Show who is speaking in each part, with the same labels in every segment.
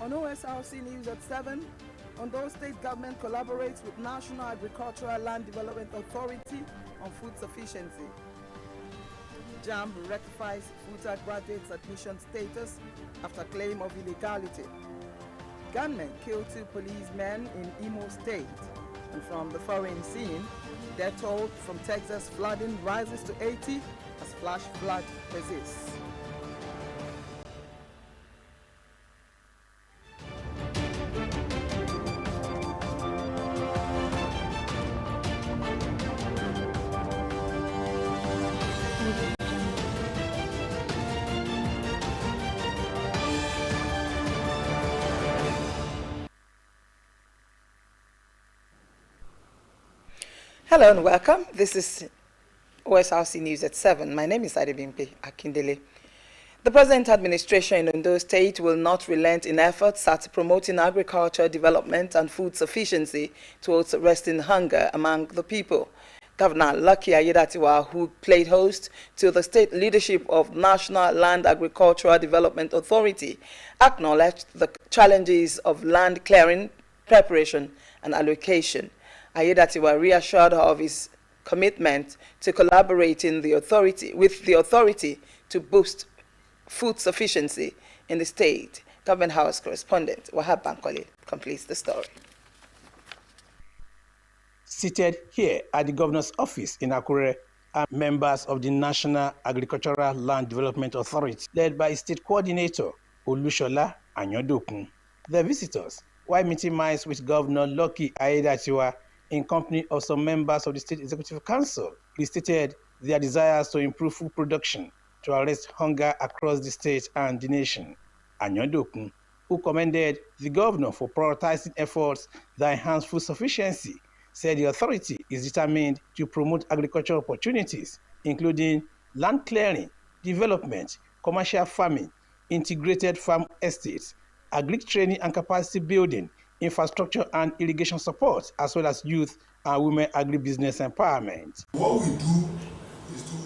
Speaker 1: On Osrc News at 7, Ondo State Government collaborates with National Agricultural Land Development Authority on food sufficiency. JAMB rectifies FUTA graduates' admission status after claim of illegality. Gunmen kill 2 policemen in Imo State. And from the foreign scene, death toll from Texas flooding rises to 80 as flash flood persists. Hello and welcome. This is Osrc News at 7. My name is Adebimpe Akindele. The present administration in Ondo State will not relent in efforts at promoting agriculture development and food sufficiency towards arresting hunger among the people. Governor Lucky Aiyedatiwa, who played host to the state leadership of National Land Agricultural Development Authority, acknowledged the challenges of land clearing, preparation and allocation. Aiyedatiwa reassured her of his commitment to collaborating with the authority to boost food sufficiency in the state. Government House correspondent Wahab Bankole completes the story.
Speaker 2: Seated here at the governor's office in Akure are members of the National Agricultural Land Development Authority, led by state coordinator Olushola Anyodokun. The visitors, while meeting minds with Governor Lucky Aiyedatiwa in company of some members of the State Executive Council, restated their desires to improve food production to arrest hunger across the state and the nation. Anyodokun, who commended the governor for prioritizing efforts that enhance food sufficiency, said the authority is determined to promote agricultural opportunities, including land clearing, development, commercial farming, integrated farm estates, agric training and capacity building, infrastructure and irrigation support, as well as youth and women agribusiness empowerment.
Speaker 3: What we do is to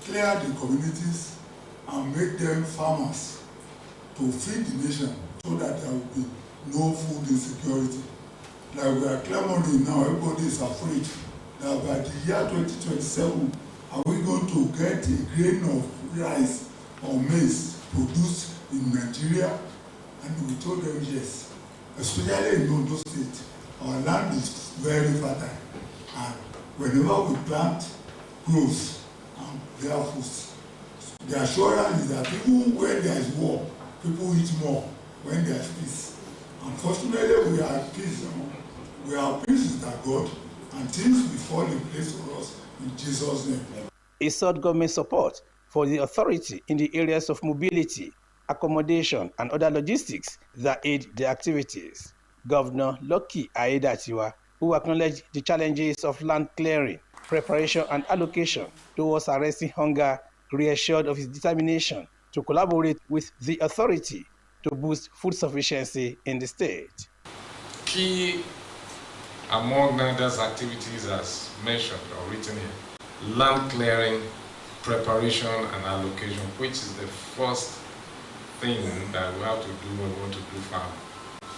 Speaker 3: clear the communities and make them farmers to feed the nation so that there will be no food insecurity. Like we are clamoring now, everybody is afraid that by the year 2027, are we going to get a grain of rice or maize produced in Nigeria? And we told them yes. Especially in Ondo State, our land is very fertile, and whenever we plant, grows and bear fruits. The assurance is that even when there is war, people eat more when there is peace. Unfortunately, we are at peace. We are at peace with our God, and things will fall in place for us in Jesus' name.
Speaker 2: He sought government support for the authority in the areas of mobility, accommodation, and other logistics that aid the activities. Governor Lucky Aiyedatiwa, who acknowledged the challenges of land clearing, preparation, and allocation towards arresting hunger, reassured of his determination to collaborate with the authority to boost food sufficiency in the state.
Speaker 4: Key among those activities as mentioned or written here, land clearing, preparation, and allocation, which is the first thing that we have to do when we want to do farm.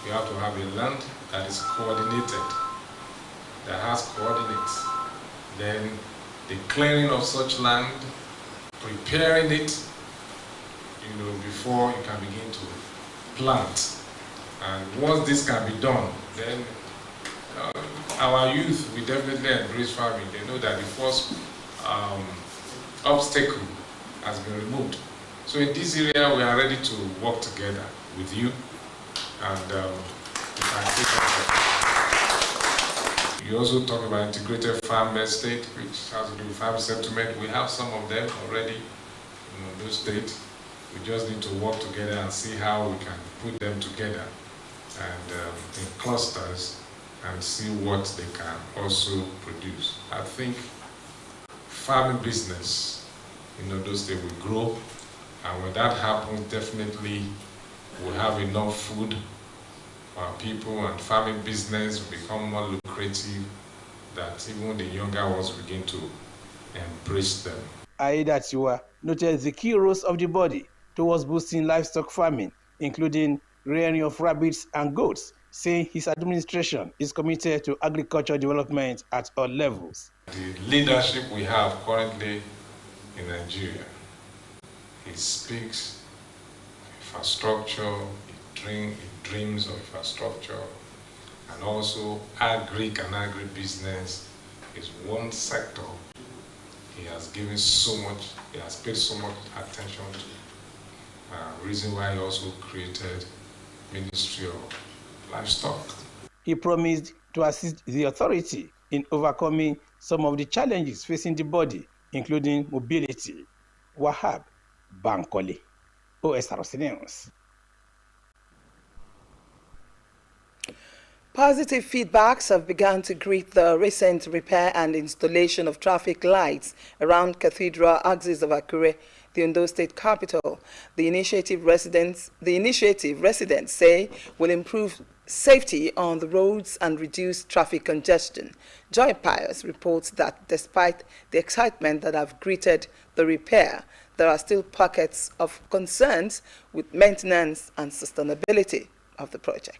Speaker 4: We have to have a land that is coordinated, that has coordinates. Then the clearing of such land, preparing it, before you can begin to plant. And once this can be done, then our youth will definitely embrace farming. They know that the first obstacle has been removed. So in this area, we are ready to work together with you, and you also talk about integrated farm estate, which has to do with farm settlement. We have some of them already in those states. We just need to work together and see how we can put them together and in clusters and see what they can also produce. I think farming business in those states will grow. And when that happens, definitely we'll have enough food for our people, and farming business will become more lucrative, that even the younger ones begin to embrace them.
Speaker 2: Aiyedatiwa noted the key roles of the body towards boosting livestock farming, including rearing of rabbits and goats, saying his administration is committed to agriculture development at all levels.
Speaker 4: The leadership we have currently in Nigeria, he speaks infrastructure, he dreams of infrastructure, and also agric and agribusiness is one sector he has given so much, he has paid so much attention to. Reason why he also created Ministry of Livestock.
Speaker 2: He promised to assist the authority in overcoming some of the challenges facing the body, including mobility. Wahab Bankole, Osrc News.
Speaker 1: Positive feedbacks have begun to greet the recent repair and installation of traffic lights around cathedral axis of Akure, the Ondo State capital. The initiative residents say will improve safety on the roads and reduce traffic congestion. Joy Pius reports that despite the excitement that have greeted the repair, there are still pockets of concerns with maintenance and sustainability of the project.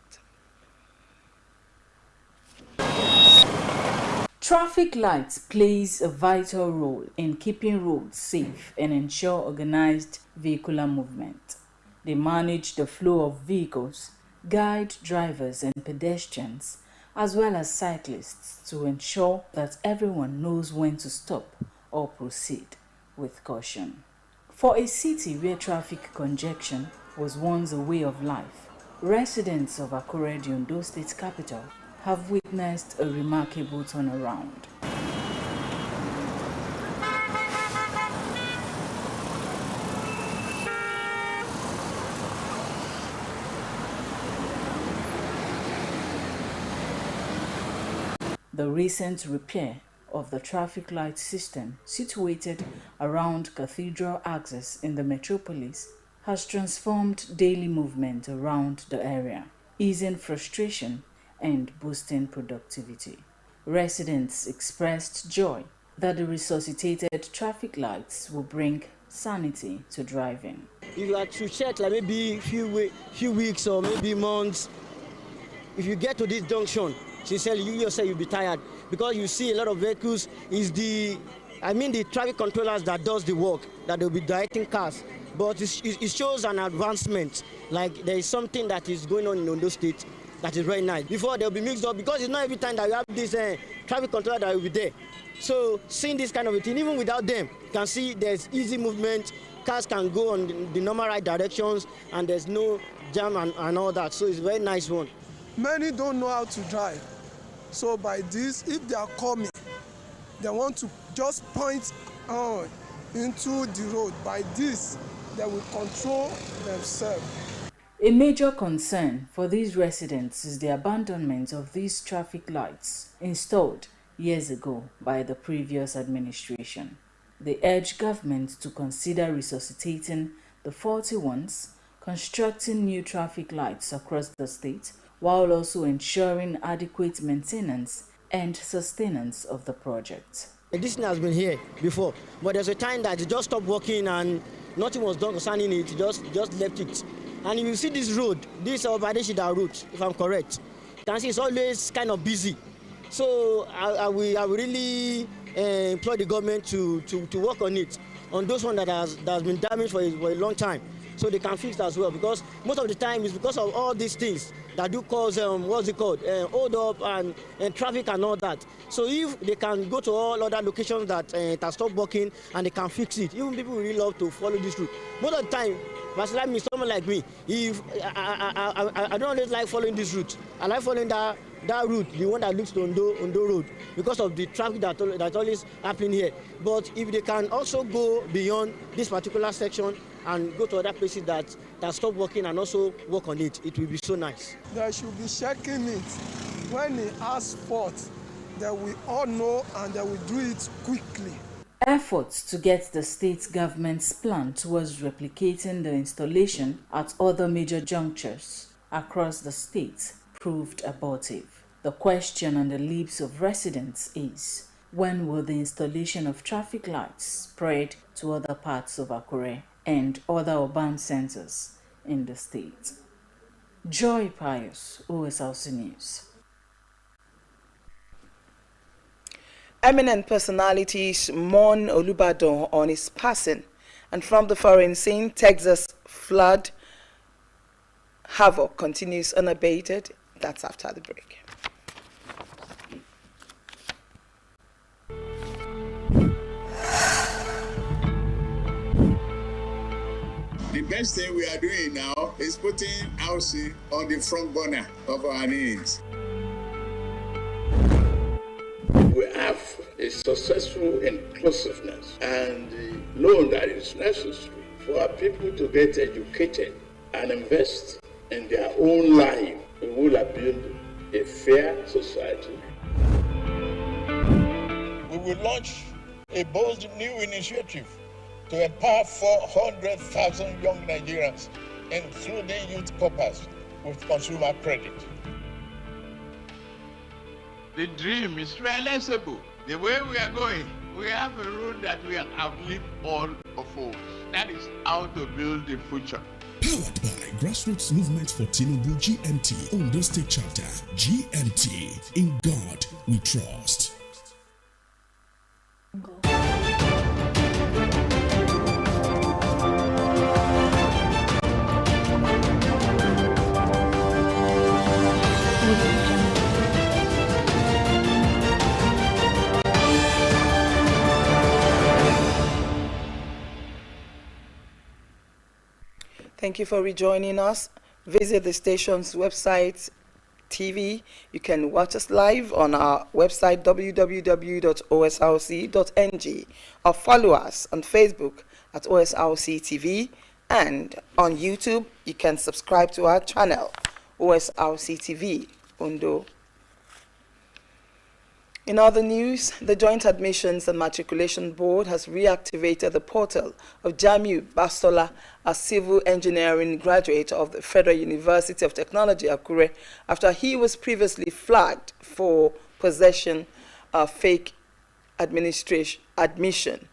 Speaker 5: Traffic lights plays a vital role in keeping roads safe and ensure organized vehicular movement. They manage the flow of vehicles, guide drivers and pedestrians, as well as cyclists to ensure that everyone knows when to stop or proceed with caution. For a city where traffic congestion was once a way of life, residents of Akure, the Ondo State capital, have witnessed a remarkable turnaround. The recent repair of the traffic light system situated around Cathedral axis in the metropolis has transformed daily movement around the area, easing frustration and boosting productivity. Residents expressed joy that the resuscitated traffic lights will bring sanity to driving.
Speaker 6: If you are to check like maybe few weeks or maybe months, if you get to this junction, sincerely you yourself you'll be tired because you see a lot of vehicles. The traffic controllers that does the work, that they'll be directing cars. But it shows an advancement, like there is something that is going on in Ondo State that is very nice. Before they'll be mixed up because it's not every time that you have this traffic controller that will be there. So seeing this kind of a thing, even without them, you can see there's easy movement. Cars can go on the normal right directions and there's no jam and all that. So it's a very nice one.
Speaker 7: Many don't know how to drive. So by this, if they are coming, they want to just point into the road. By this, they will control themselves.
Speaker 5: A major concern for these residents is the abandonment of these traffic lights installed years ago by the previous administration. They urge government to consider resuscitating the faulty ones, constructing new traffic lights across the state, while also ensuring adequate maintenance and sustenance of the project.
Speaker 6: This thing has been here before, but there's a time that it just stopped working and nothing was done concerning it, just left it. And if you see this road, this Obadeshida route, if I'm correct, you can see it's always kind of busy. So I will really implore the government to work on it, on those ones that has been damaged for a long time, so they can fix it as well. Because most of the time it's because of all these things that do cause hold up and traffic and all that. So if they can go to all other locations that stop working and they can fix it, even people will really love to follow this route. Most of the time, someone like me, if I don't always like following this route. I like following that route, the one that leads to Ondo Road, because of the traffic that's always happening here. But if they can also go beyond this particular section and go to other places that stop working and also work on it, it will be so nice.
Speaker 7: They should be checking it. When he asks fault, they will all know and they will do it quickly.
Speaker 5: Efforts to get the state government's plan towards replicating the installation at other major junctures across the state proved abortive. The question on the lips of residents is, when will the installation of traffic lights spread to other parts of Akure and other urban centers in the state? Joy Pius, OSRC News.
Speaker 1: Eminent personalities mourn Olubadan on his passing, and from the foreign scene, Texas flood havoc continues unabated. That's after the break.
Speaker 8: The best thing we are doing now is putting Osrc on the front burner of our needs.
Speaker 9: We have a successful inclusiveness and know that it's necessary for our people to get educated and invest in their own life. We will build a fair society.
Speaker 10: We will launch a bold new initiative to empower 400,000 young Nigerians, including youth corpers, with consumer credit.
Speaker 11: The dream is realizable. The way we are going, we have a road that we have outlived all of us. That is how to build the future.
Speaker 12: Powered by Grassroots Movement for Tinubu GMT, Ondo State Chapter, GMT, in God we trust.
Speaker 1: Thank you for rejoining us. Visit the station's website, TV. You can watch us live on our website, www.osrc.ng, or follow us on Facebook at OSRC TV, and on YouTube, you can subscribe to our channel, OSRC TV, Ondo. In other news, the Joint Admissions and Matriculation Board has reactivated the portal of Jamiu Bastola, a civil engineering graduate of the Federal University of Technology, Akure, after he was previously flagged for possession of fake admission.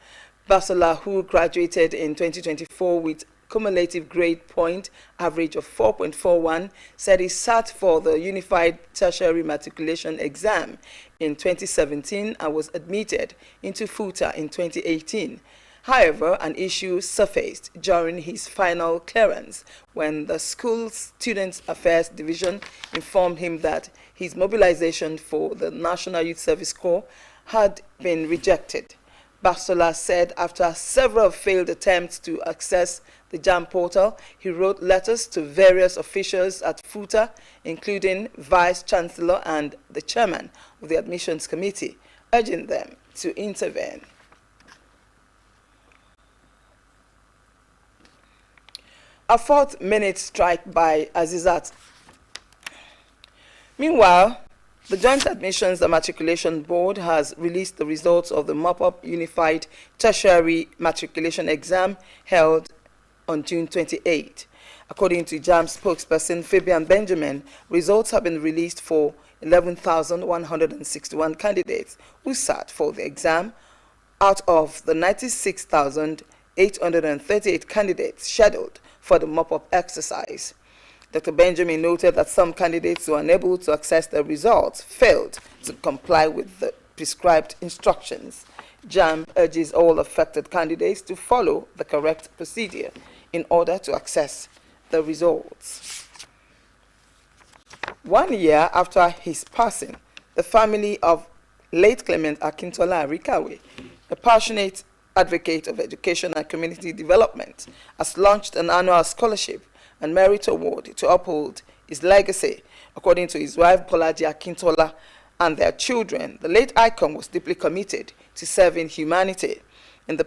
Speaker 1: Bastola, who graduated in 2024 with cumulative grade point average of 4.41, said he sat for the Unified Tertiary Matriculation exam in 2017 and was admitted into FUTA in 2018. However, an issue surfaced during his final clearance when the school's Student Affairs Division informed him that his mobilization for the National Youth Service Corps had been rejected. Bastola said after several failed attempts to access the JAM portal, he wrote letters to various officials at FUTA, including Vice Chancellor and the Chairman of the Admissions Committee, urging them to intervene. A fourth-minute strike by Azizat. Meanwhile, the Joint Admissions and Matriculation Board has released the results of the mop-up Unified Tertiary Matriculation exam held on June 28. According to JAM spokesperson Fabian Benjamin, results have been released for 11,161 candidates who sat for the exam out of the 96,838 candidates scheduled for the mop-up exercise. Dr. Benjamin noted that some candidates who were unable to access the results failed to comply with the prescribed instructions. JAM urges all affected candidates to follow the correct procedure in order to access the results. 1 year after his passing, the family of late Clement Akintola Arikawe, a passionate advocate of education and community development, has launched an annual scholarship and merit award to uphold his legacy. According to his wife Bolaji Akintola and their children, the late icon was deeply committed to serving humanity. In the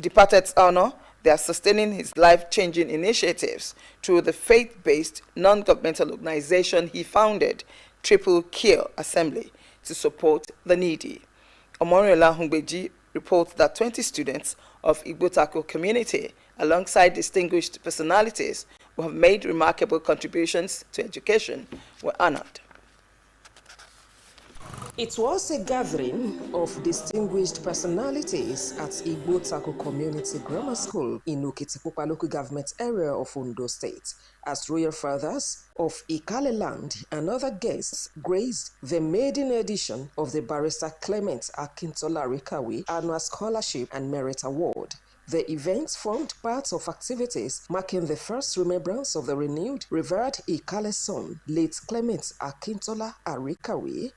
Speaker 1: departed's honor, they are sustaining his life-changing initiatives through the faith-based non-governmental organization he founded, Triple Kill Assembly, to support the needy. Omoriola Hungbeji reports that 20 students of Igbotako community, alongside distinguished personalities who have made remarkable contributions to education, were honored.
Speaker 13: It was a gathering of distinguished personalities at Igbo Tako Community Grammar School in Okitipupa local government area of Ondo State, as royal fathers of Ikale land and other guests graced the maiden edition of the Barrister Clement Akintola Rikawi Annual Scholarship and Merit Award. The event formed part of activities marking the first remembrance of the renewed revered Ikale's son, late Clement Akintola Arikawi.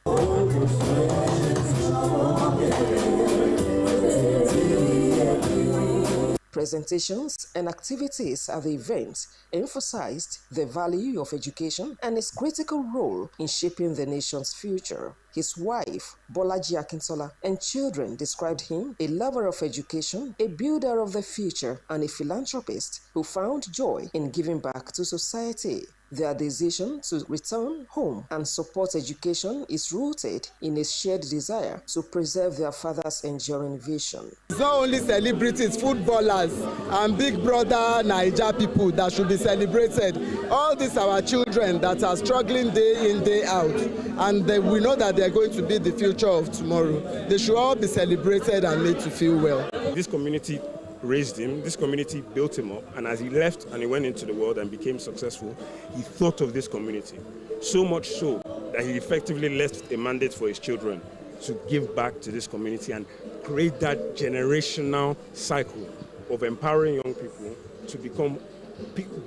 Speaker 13: Presentations and activities at the event emphasized the value of education and its critical role in shaping the nation's future. His wife, Bolaji Akintola, and children described him a lover of education, a builder of the future, and a philanthropist who found joy in giving back to society. Their decision to return home and support education is rooted in a shared desire to preserve their father's enduring vision.
Speaker 14: It's not only celebrities, footballers, and Big Brother Naija people that should be celebrated. All these are our children that are struggling day in, day out, and we know that they're going to be the future of tomorrow. They should all be celebrated and made to feel well.
Speaker 15: This community raised him, this community built him up, and as he left and he went into the world and became successful, he thought of this community. So much so that he effectively left a mandate for his children to give back to this community and create that generational cycle of empowering young people to become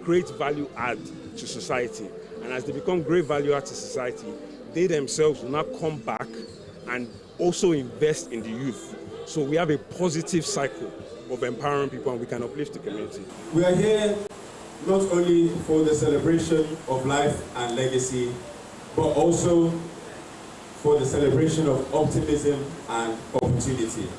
Speaker 15: great value add to society. And as they become great value add to society, they themselves will now come back and also invest in the youth. So we have a positive cycle of empowering people, and we can uplift the community.
Speaker 16: We are here not only for the celebration of life and legacy, but also for the celebration of optimism and opportunity.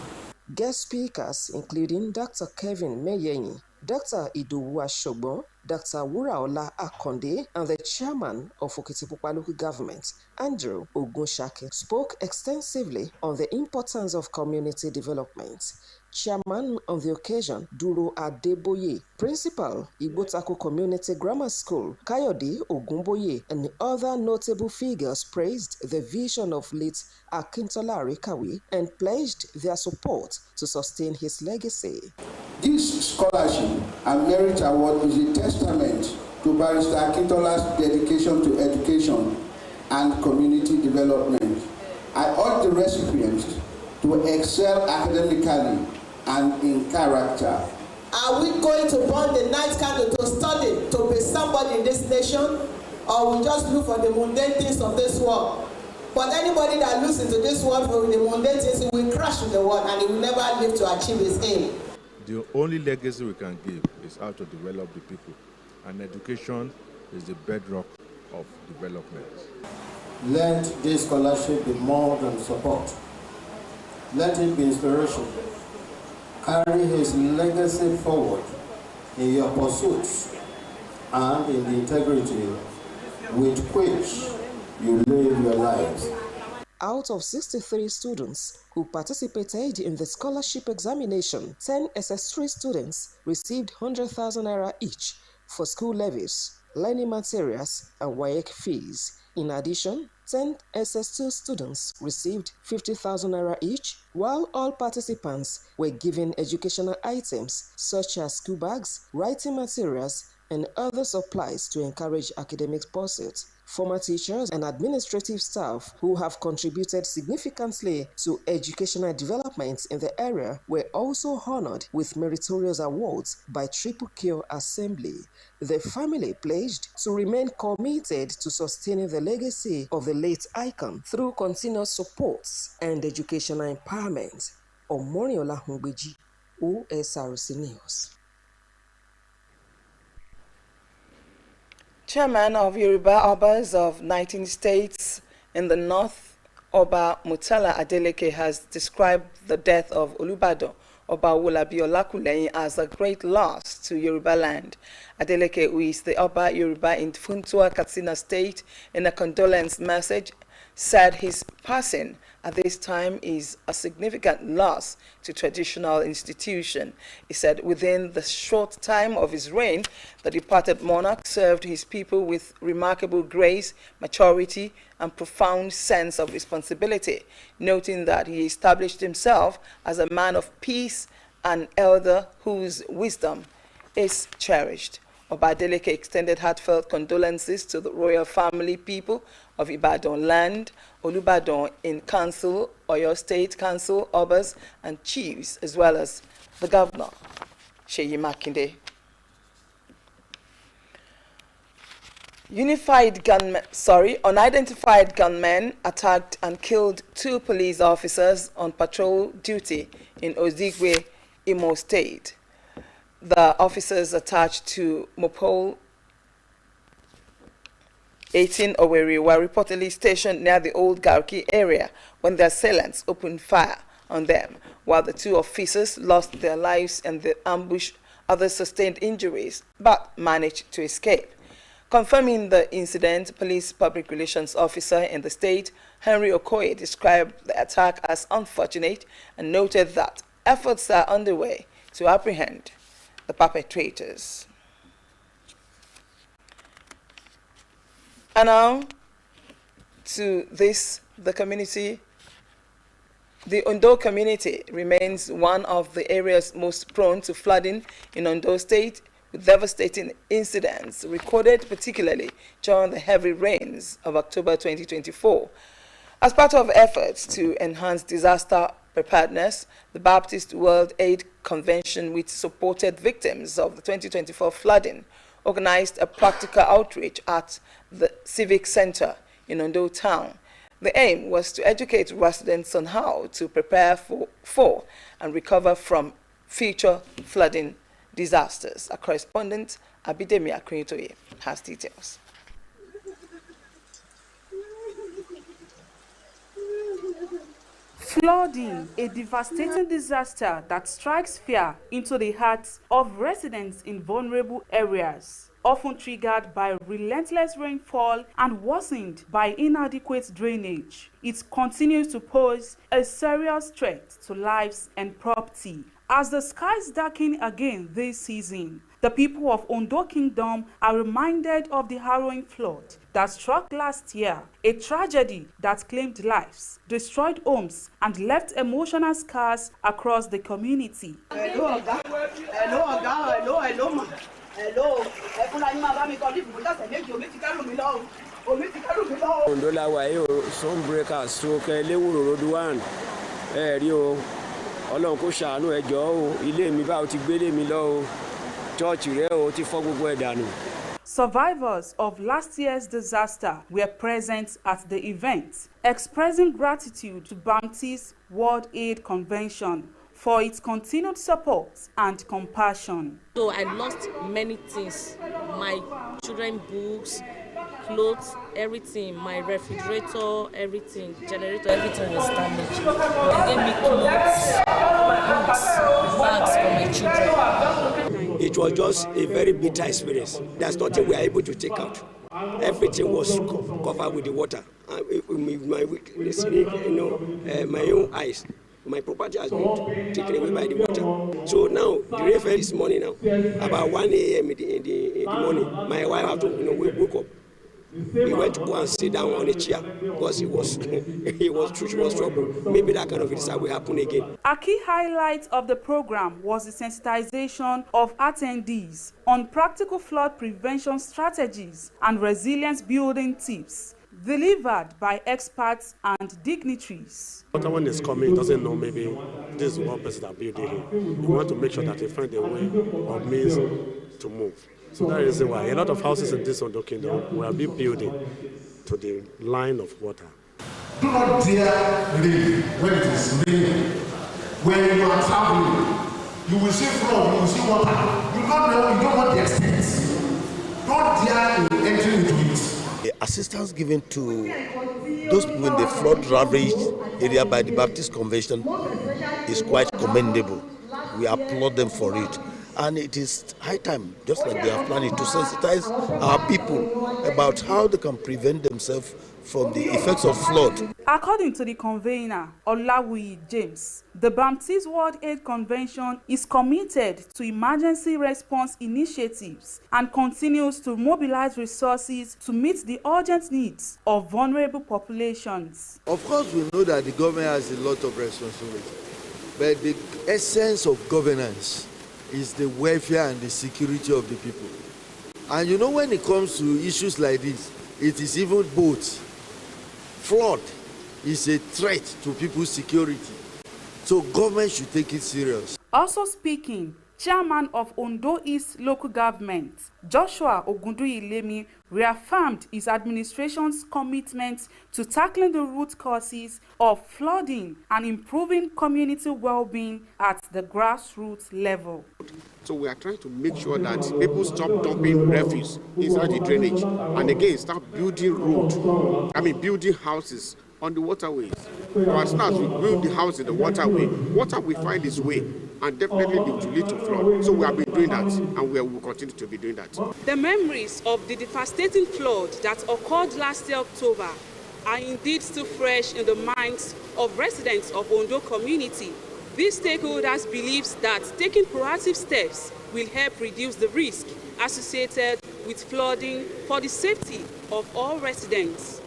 Speaker 13: Guest speakers including Dr. Kevin Meyenyi, Dr. Idowu Ashogbo, Dr. Wuraola Akonde, and the chairman of Okitipupa local government, Andrew Ogunshake, spoke extensively on the importance of community development. Chairman on the occasion, Duro Adeboye, Principal, Igbo Tako Community Grammar School, Kayode Ogunboye, and other notable figures praised the vision of late Akintola Arikawi and pledged their support to sustain his legacy.
Speaker 17: This scholarship and merit award is a testament to Barrister Akintola's dedication to education and community development. I urge the recipients to excel academically and in character.
Speaker 18: Are we going to burn the night candle to study, to be somebody in this nation, or we just look for the mundane things of this world? But anybody that looks into this world for the mundane things, will crash with the world and he will never live to achieve his aim.
Speaker 19: The only legacy we can give is how to develop the people, and education is the bedrock of development.
Speaker 20: Let this scholarship be more than support. Let it be inspiration. Carry his legacy forward in your pursuits and in the integrity with which you live your lives.
Speaker 13: Out of 63 students who participated in the scholarship examination, 10 SS3 students received 100,000 naira each for school levies, learning materials, and WAEC fees. In addition, 10 SS2 students received 50,000 naira each, while all participants were given educational items such as school bags, writing materials, and other supplies to encourage academic pursuits. Former teachers and administrative staff who have contributed significantly to educational development in the area were also honored with meritorious awards by Triple Q Assembly. The family pledged to remain committed to sustaining the legacy of the late icon through continuous support and educational empowerment. Omoniola Hungbeji, Osrc News.
Speaker 1: Chairman of Yoruba Obas of 19 states in the north, Oba Murtala Adeleke, has described the death of Olubadan Oba Wolabi Olakuleyin as a great loss to Yoruba land. Adeleke, who is the Oba Yoruba in Funtua, Katsina State, in a condolence message, said his passing at this time is a significant loss to traditional institution. He said within the short time of his reign, the departed monarch served his people with remarkable grace, maturity, and profound sense of responsibility, noting that he established himself as a man of peace and elder whose wisdom is cherished. Obadeleke extended heartfelt condolences to the royal family, people of Ibadan land, Olubadan in council, Oyo State Council, Obas, and chiefs, as well as the governor, Seyi Makinde. Unidentified gunmen attacked and killed 2 police officers on patrol duty in Ozigwe, Imo State. The officers attached to Mopol 18 Owerri were reportedly stationed near the old Garki area when the assailants opened fire on them, while the 2 officers lost their lives in the ambush. Others sustained injuries but managed to escape. Confirming the incident, Police Public Relations Officer in the state, Henry Okoye, described the attack as unfortunate and noted that efforts are underway to apprehend the perpetrators. And now to this, the community. The Ondo community remains one of the areas most prone to flooding in Ondo State, with devastating incidents recorded particularly during the heavy rains of October 2024. As part of efforts to enhance disaster preparedness, the Baptist World Aid Convention, which supported victims of the 2024 flooding, organized a practical outreach at the Civic Center in Ondo Town. The aim was to educate residents on how to prepare for and recover from future flooding disasters. Our correspondent, Abidemi Akintoye, has details.
Speaker 21: Flooding, a devastating disaster that strikes fear into the hearts of residents in vulnerable areas, often triggered by relentless rainfall and worsened by inadequate drainage. It continues to pose a serious threat to lives and property. As the skies darken again this season, the people of Ondo Kingdom are reminded of the harrowing flood that struck last year, a tragedy that claimed lives, destroyed homes, and left emotional scars across the community.
Speaker 22: Hello, Oga. Hello, Oga. Hello, hello, ma. Hello.
Speaker 23: Ondo la wà yìí o, some breakers stroke Elewuro road 1. Rí o, Ọlọ́run kó ṣàánú ẹ jọ̀ọ́ o, ilé mi bá o ti gbélé mi lọ o, church rẹ o ti fọ́ gbogbo ẹ̀ dànù.
Speaker 21: Survivors of last year's disaster were present at the event, expressing gratitude to Baptist World Aid Convention for its continued support and compassion.
Speaker 24: So I lost many things, my children's books, clothes, everything, my refrigerator, everything, generator, everything was damaged. They gave me clothes, books, bags for my children.
Speaker 23: It was just a very bitter experience. There's nothing we are able to take out. Everything was covered with the water. My weakness, my own eyes. My property has been taken away by the water. So now, the rainfall this morning now, about 1 a.m. in the morning, my wife had to wake up. He went to go and sit down on a chair because she was trouble. Maybe that kind of disaster will happen again.
Speaker 21: A key highlight of the program was the sensitization of attendees on practical flood prevention strategies and resilience building tips, delivered by experts and dignitaries.
Speaker 25: When is coming, doesn't know maybe this is one person that built it. We want to make sure that they find a way or means to move. So that is why a lot of houses in this Ondo Kingdom will be building to the line of water.
Speaker 26: Do not dare leave when it is raining. When you are traveling, you will see flood, you will see water. You don't know, you don't want the extent. Don't dare enter into it.
Speaker 27: The assistance given to those people in the flood-ravaged area by the Baptist Convention is quite commendable. We applaud them for it. And it is high time, just like they are planning, to sensitize our people about how they can prevent themselves from the effects of flood.
Speaker 21: According to the convener, Olawuyi James, the Baptist World Aid Convention is committed to emergency response initiatives and continues to mobilize resources to meet the urgent needs of vulnerable populations.
Speaker 2: Of course, we know that the government has a lot of responsibility, but the essence of governance is the welfare and the security of the people. And you know, when it comes to issues like this, it is even both. Flood is a threat to people's security. So government should take it serious.
Speaker 21: Also speaking, Chairman of Ondo East Local Government, Joshua Ogunduilemi, reaffirmed his administration's commitment to tackling the root causes of flooding and improving community well-being at the grassroots level.
Speaker 3: So we are trying to make sure that people stop dumping refuse inside the drainage and again start building building houses on the waterways. As soon as we build the house in the waterway, water will find its way and definitely it will lead to flood. So we have been doing that and we will continue to be doing that.
Speaker 21: The memories of the devastating flood that occurred last year October are indeed still fresh in the minds of residents of Ondo community. These stakeholders believe that taking proactive steps will help reduce the risk associated with flooding for the safety of all residents.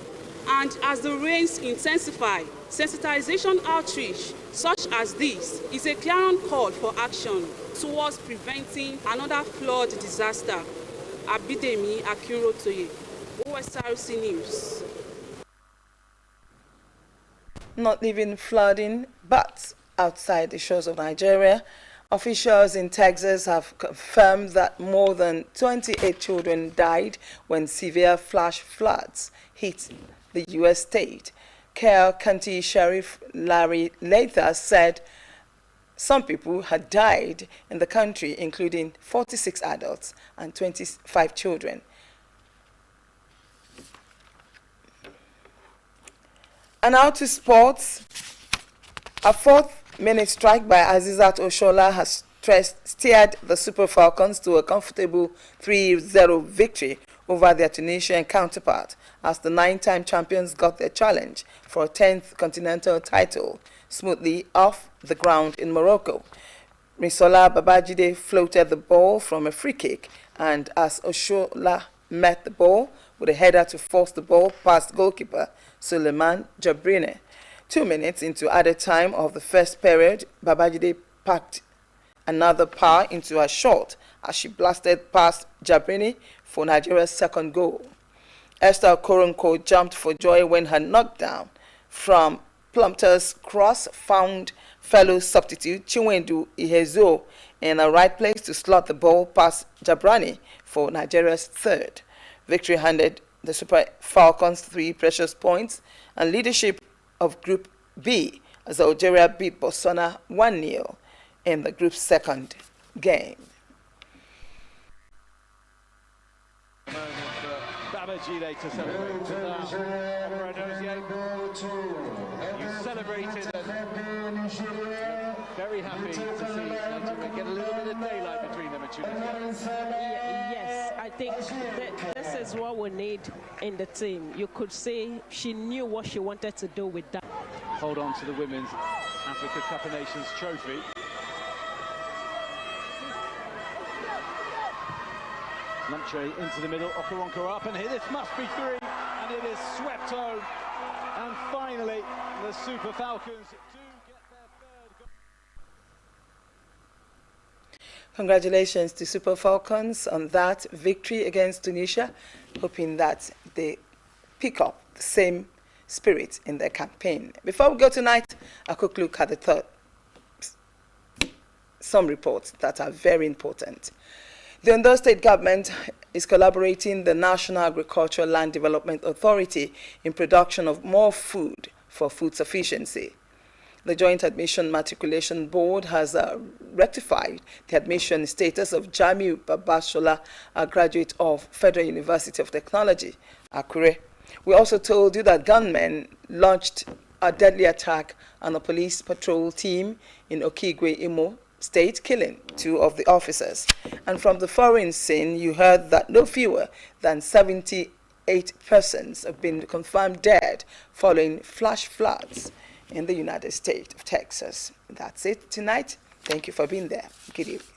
Speaker 21: And as the rains intensify, sensitization outreach such as this is a clarion call for action towards preventing another flood disaster. Abidemi Akinrotoye, Osrc News.
Speaker 1: Not leaving flooding, but outside the shores of Nigeria, officials in Texas have confirmed that more than 28 children died when severe flash floods hit the U.S. state. Carroll County Sheriff Larry Lather said some people had died in the country, including 46 adults and 25 children. And now to sports. A fourth-minute strike by Azizat Oshola has steered the Super Falcons to a comfortable 3-0 victory over their Tunisian counterpart as the 9-time champions got their challenge for a 10th continental title smoothly off the ground in Morocco. Risola Babajide floated the ball from a free kick, and as Oshola met the ball with a header to force the ball past goalkeeper Suleiman Jabrine. 2 minutes into added time of the first period, Babajide packed another power into her shot as she blasted past Jabrini for Nigeria's second goal. Esther Koronko jumped for joy when her knockdown from Plumpton's cross found fellow substitute Chinwendu Ihezuo in the right place to slot the ball past Jabrani for Nigeria's third. Victory handed the Super Falcons 3 precious points and leadership of Group B as Algeria beat Botswana 1-0 in the group's second game.
Speaker 4: Babajide to celebrate. You celebrated and very happy to see Nigeria get a little bit of daylight between them and Tunisia.
Speaker 5: Yes, I think this is what we need in the team. You could say she knew what she wanted to do with that.
Speaker 4: Hold on to the Women's Africa Cup of Nations trophy. Lunche into the middle, Okoronkwo up, and here this must be 3, and it is swept home. And finally, the Super Falcons do get their third goal.
Speaker 1: Congratulations to Super Falcons on that victory against Tunisia, hoping that they pick up the same spirit in their campaign. Before we go tonight, a quick look at some reports that are very important. The Ondo State government is collaborating with the National Agricultural Land Development Authority in production of more food for food sufficiency. The Joint Admission Matriculation Board has rectified the admission status of Jamiu Babashola, a graduate of Federal University of Technology, Akure. We also told you that gunmen launched a deadly attack on a police patrol team in Okigwe, Imo state, killing 2 of the officers. And from the foreign scene, you heard that no fewer than 78 persons have been confirmed dead following flash floods in the United States of Texas. That's it tonight. Thank you for being there. Good evening.